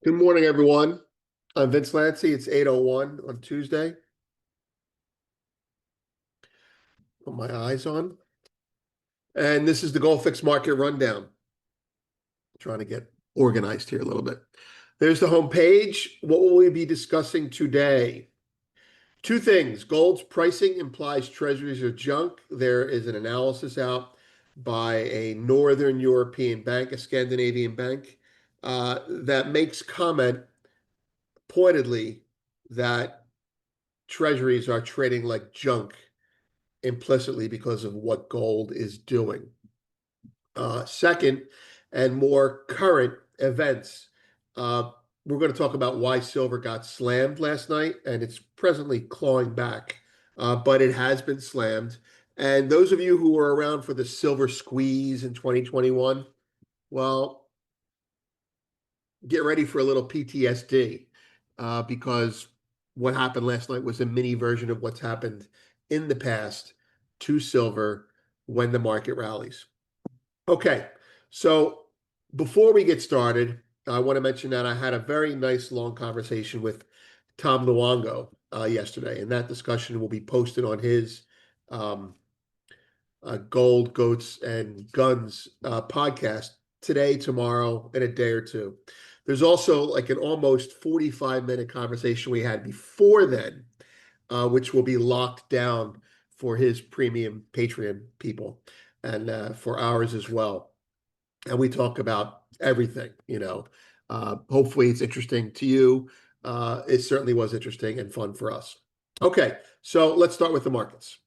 Good morning, everyone. I'm Vince Lancy. It's 8:01 on Tuesday. Put my eyes on. And this is the Gold Fix Market Rundown. Trying to get organized here a little bit. There's the home page. What will we be discussing today? Two things. Gold's pricing implies treasuries are junk. There is an analysis out by a Northern European bank, a Scandinavian bank, that makes comment pointedly that treasuries are trading like junk implicitly because of what gold is doing. Second, and more current events, uh, we're going to talk about why silver got slammed last night, and it's presently clawing back, but it has been slammed. And those of you who were around for the silver squeeze in 2021, well, get ready for a little PTSD, because what happened last night was a mini version of what's happened in the past to silver when the market rallies. Okay, so before we get started, I want to mention that I had a very nice long conversation with Tom Luongo yesterday, and that discussion will be posted on his um, Gold, Goats, and Guns podcast today, tomorrow, in a day or two. There's also like an almost 45-minute conversation we had before then, which will be locked down for his premium Patreon people and for ours as well. And we talk about everything. Hopefully it's interesting to you. It certainly was interesting and fun for us. Okay, so let's start with the markets.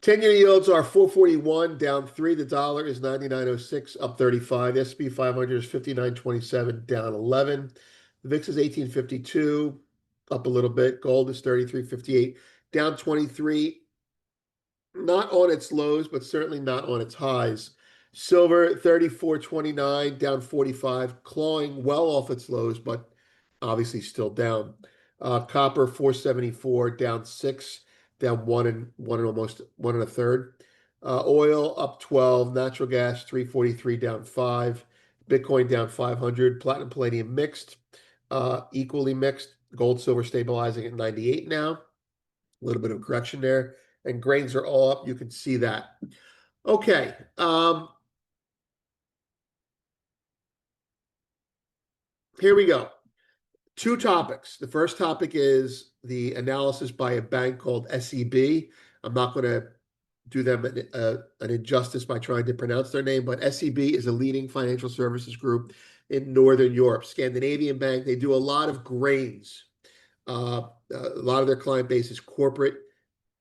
10-year yields are 441, down 3. The dollar is 99.06, up 35. The S&P 500 is 59.27, down 11. The VIX is 18.52, up a little bit. Gold is 33.58, down 23. Not on its lows, but certainly not on its highs. Silver 34.29, down 45, clawing well off its lows, but obviously still down. Copper 474, down 6, down one and almost one and a third. Oil up 12, natural gas 343, down 5, Bitcoin down 500, platinum palladium mixed, equally mixed. Gold silver stabilizing at 98 now. A little bit of correction there, and grains are all up. You can see that. Okay. Here we go. Two topics. The first topic is the analysis by a bank called SEB. I'm not going to do them an injustice by trying to pronounce their name, but SEB is a leading financial services group in Northern Europe, Scandinavian bank. They do a lot of grains. A lot of their client base is corporate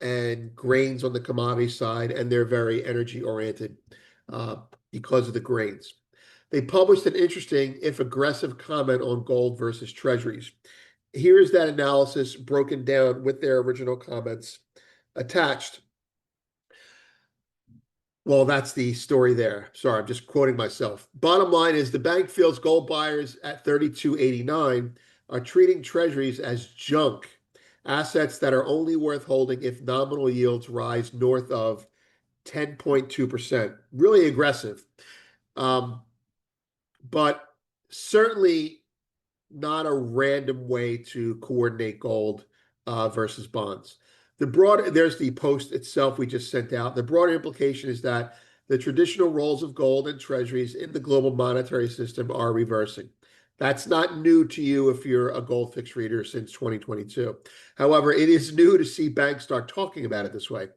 and grains on the commodity side, and they're very energy oriented because of the grains. They published an interesting, if aggressive, comment on gold versus treasuries. Here's that analysis broken down with their original comments attached. Well, that's the story there. Sorry, I'm just quoting myself. Bottom line is the bank feels gold buyers at 32.89 are treating treasuries as junk, assets that are only worth holding if nominal yields rise north of 10.2%. Really aggressive. Um, but certainly not a random way to coordinate gold versus bonds. There's the post itself we just sent out. The broader implication is that the traditional roles of gold and treasuries in the global monetary system are reversing. That's not new to you if you're a gold fix reader since 2022. However, it is new to see banks start talking about it this way.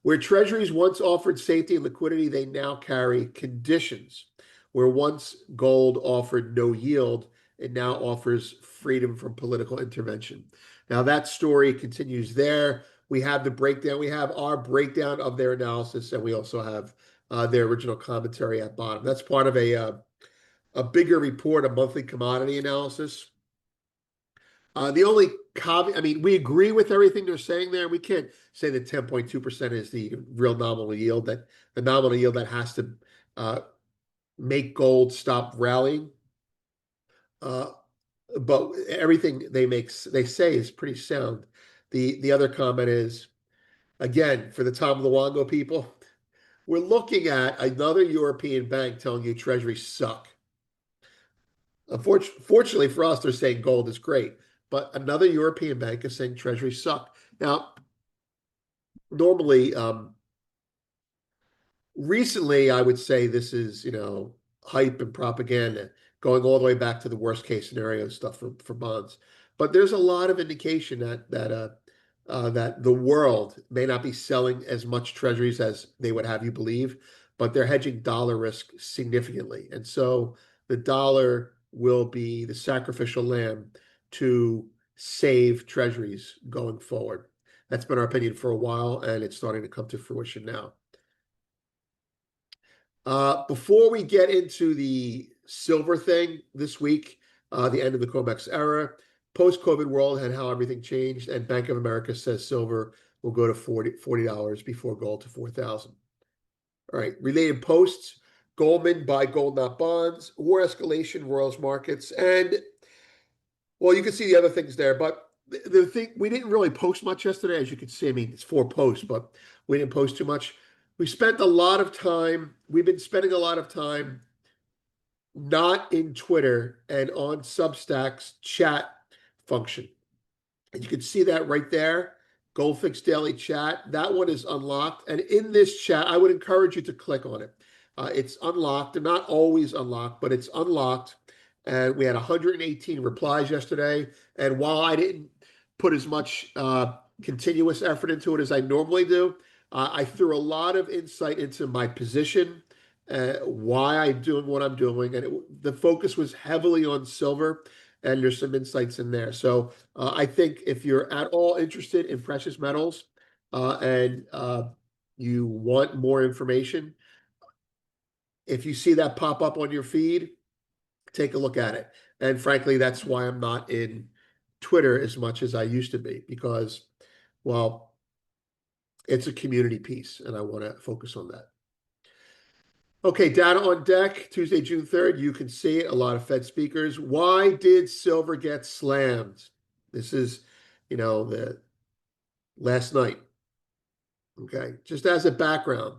Where treasuries once offered safety and liquidity, they now carry conditions. Where once gold offered no yield, it now offers freedom from political intervention. Now, that story continues there. We have the breakdown. We have our breakdown of their analysis, and we also have their original commentary at bottom. That's part of a bigger report, a monthly commodity analysis. The only caveat, I mean, we agree with everything they're saying there. We can't say that 10.2% is the real nominal yield, that the nominal yield that has to make gold stop rallying. But everything they say is pretty sound. The other comment is, again, for the Tom Luongo people, we're looking at another European bank telling you treasuries suck. Fortunately for us, they're saying gold is great, but another European bank is saying treasuries suck. Now, normally, recently, I would say this is, hype and propaganda going all the way back to the worst case scenario stuff for bonds. But there's a lot of indication that the world may not be selling as much treasuries as they would have you believe, but they're hedging dollar risk significantly. And so the dollar will be the sacrificial lamb to save treasuries going forward. That's been our opinion for a while, and it's starting to come to fruition now. Before we get into the silver thing this week, the end of the COMEX era, post-COVID world and how everything changed, and Bank of America says silver will go to $40 before gold to 4,000. All right, related posts, Goldman buy gold, not bonds, war escalation, Royals markets, and well, you can see the other things there, but the thing we didn't really post much yesterday, as you can see. I mean, it's 4 posts, but we didn't post too much. We've been spending a lot of time not in Twitter and on Substack's chat function. And you can see that right there, Goldfix Daily Chat. That one is unlocked. And in this chat, I would encourage you to click on it. It's unlocked. They're not always unlocked, but it's unlocked. And we had 118 replies yesterday. And while I didn't put as much continuous effort into it as I normally do, I threw a lot of insight into my position, why I'm doing what I'm doing. And the focus was heavily on silver, and there's some insights in there. So I think if you're at all interested in precious metals and you want more information, if you see that pop up on your feed, take a look at it. And frankly, that's why I'm not in Twitter as much as I used to be, because, well, it's a community piece and I want to focus on that. Okay, data on deck, Tuesday, June 3rd. You can see it, a lot of Fed speakers. Why did silver get slammed? This is, the last night. Okay, just as a background,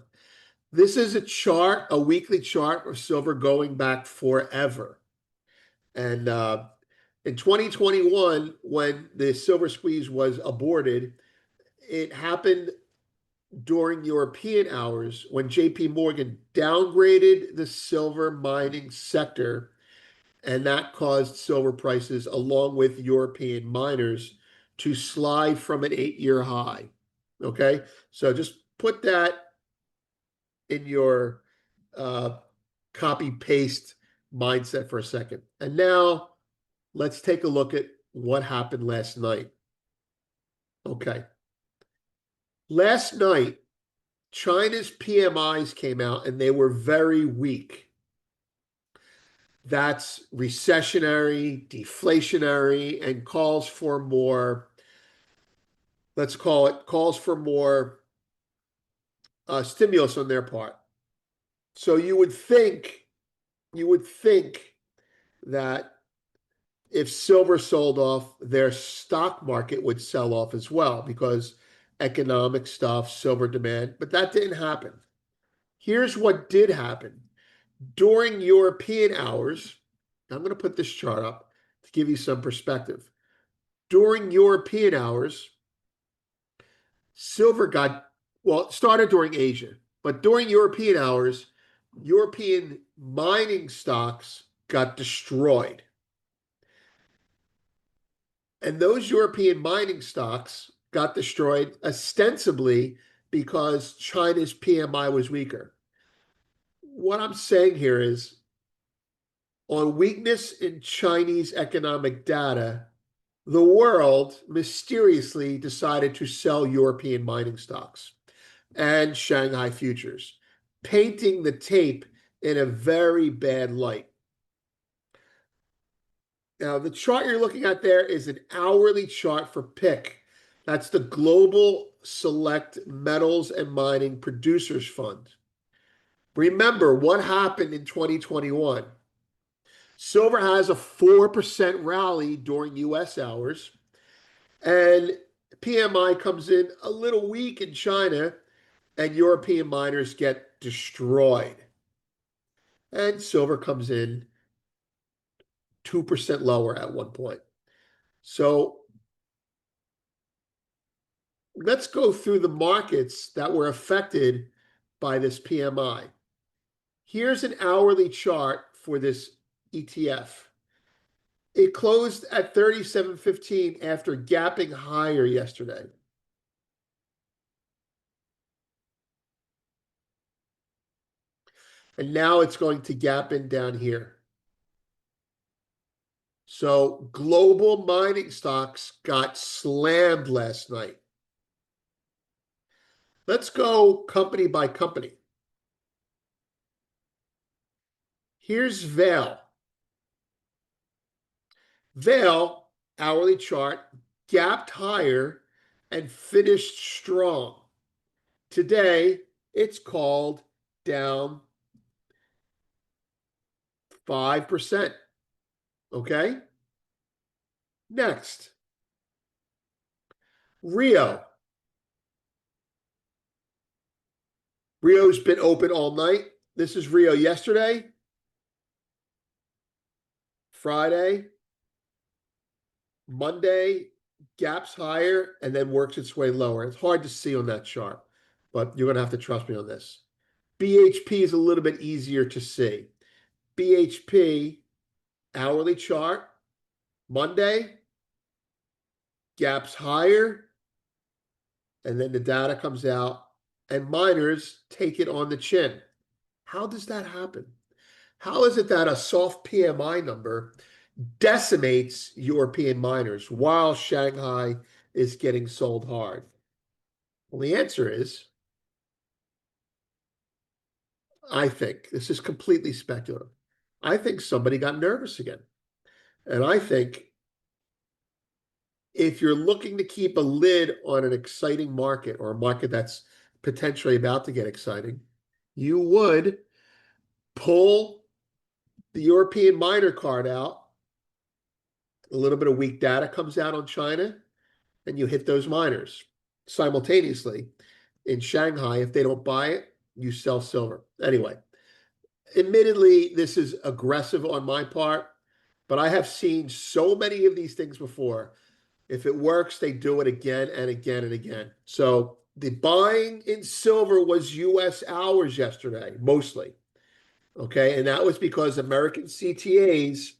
this is a chart, a weekly chart of silver going back forever. And in 2021, when the silver squeeze was aborted, it happened during European hours when JP Morgan downgraded the silver mining sector, and that caused silver prices, along with European miners, to slide from an 8-year high. Okay, so just put that in your copy paste mindset for a second. And now let's take a look at what happened last night. Okay. Last night, China's PMIs came out and they were very weak. That's recessionary, deflationary, and calls for more, let's call it, calls for more stimulus on their part. So you would think that if silver sold off, their stock market would sell off as well because economic stuff, silver demand, but that didn't happen. Here's what did happen. During European hours, I'm going to put this chart up to give you some perspective. During European hours, silver it started during Asia, but during European hours, European mining stocks got destroyed. And those European mining stocks got destroyed ostensibly because China's PMI was weaker. What I'm saying here is, on weakness in Chinese economic data, the world mysteriously decided to sell European mining stocks and Shanghai futures, painting the tape in a very bad light. Now, the chart you're looking at there is an hourly chart for PIC. That's the Global Select Metals and Mining Producers Fund. Remember what happened in 2021. Silver has a 4% rally during US hours, and PMI comes in a little weak in China, and European miners get destroyed. And silver comes in 2% lower at one point. So let's go through the markets that were affected by this PMI. Here's an hourly chart for this ETF. It closed at 37.15 after gapping higher yesterday. And now it's going to gap in down here. So global mining stocks got slammed last night. Let's go company by company. Here's Vail. Vail, hourly chart, gapped higher and finished strong. Today, it's called down 5%. Okay? Next, Rio. Rio's been open all night. This is Rio yesterday, Friday, Monday, gaps higher, and then works its way lower. It's hard to see on that chart, but you're going to have to trust me on this. BHP is a little bit easier to see. BHP, hourly chart, Monday, gaps higher, and then the data comes out, and miners take it on the chin. How does that happen? How is it that a soft PMI number decimates European miners while Shanghai is getting sold hard? Well, the answer is, I think, this is completely speculative. I think somebody got nervous again. And I think if you're looking to keep a lid on an exciting market or a market that's potentially about to get exciting, you would pull the European miner card out. A little bit of weak data comes out on China, and you hit those miners simultaneously. In Shanghai, if they don't buy it, you sell silver. Anyway, admittedly, this is aggressive on my part, but I have seen so many of these things before. If it works, they do it again and again and again. So the buying in silver was US hours yesterday, mostly. Okay. And that was because American CTAs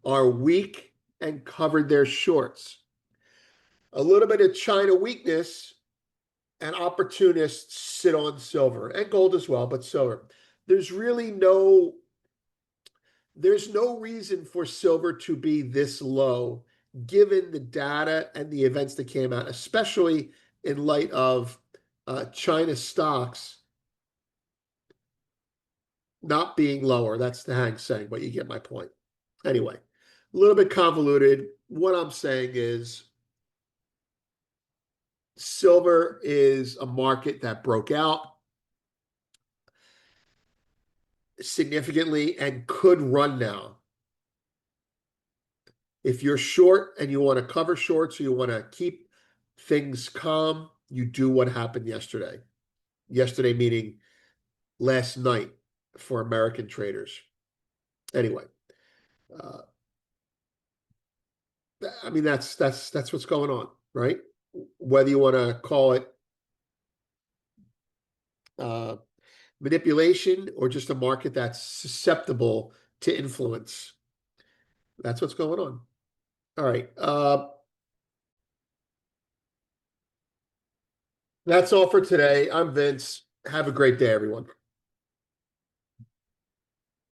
are weak and covered their shorts. A little bit of China weakness and opportunists sit on silver and gold as well, but silver. There's really there's no reason for silver to be this low given the data and the events that came out, especially in light of China stocks not being lower. That's the Hang Seng, but you get my point. Anyway, a little bit convoluted. What I'm saying is silver is a market that broke out significantly and could run now. If you're short and you want to cover shorts, or you want to keep things calm, you do what happened yesterday. Yesterday meaning last night for American traders. Anyway, uh, I mean that's what's going on, right? Whether you want to call it uh, manipulation or just a market that's susceptible to influence, that's what's going on. All right. That's all for today. I'm Vince. Have a great day, everyone.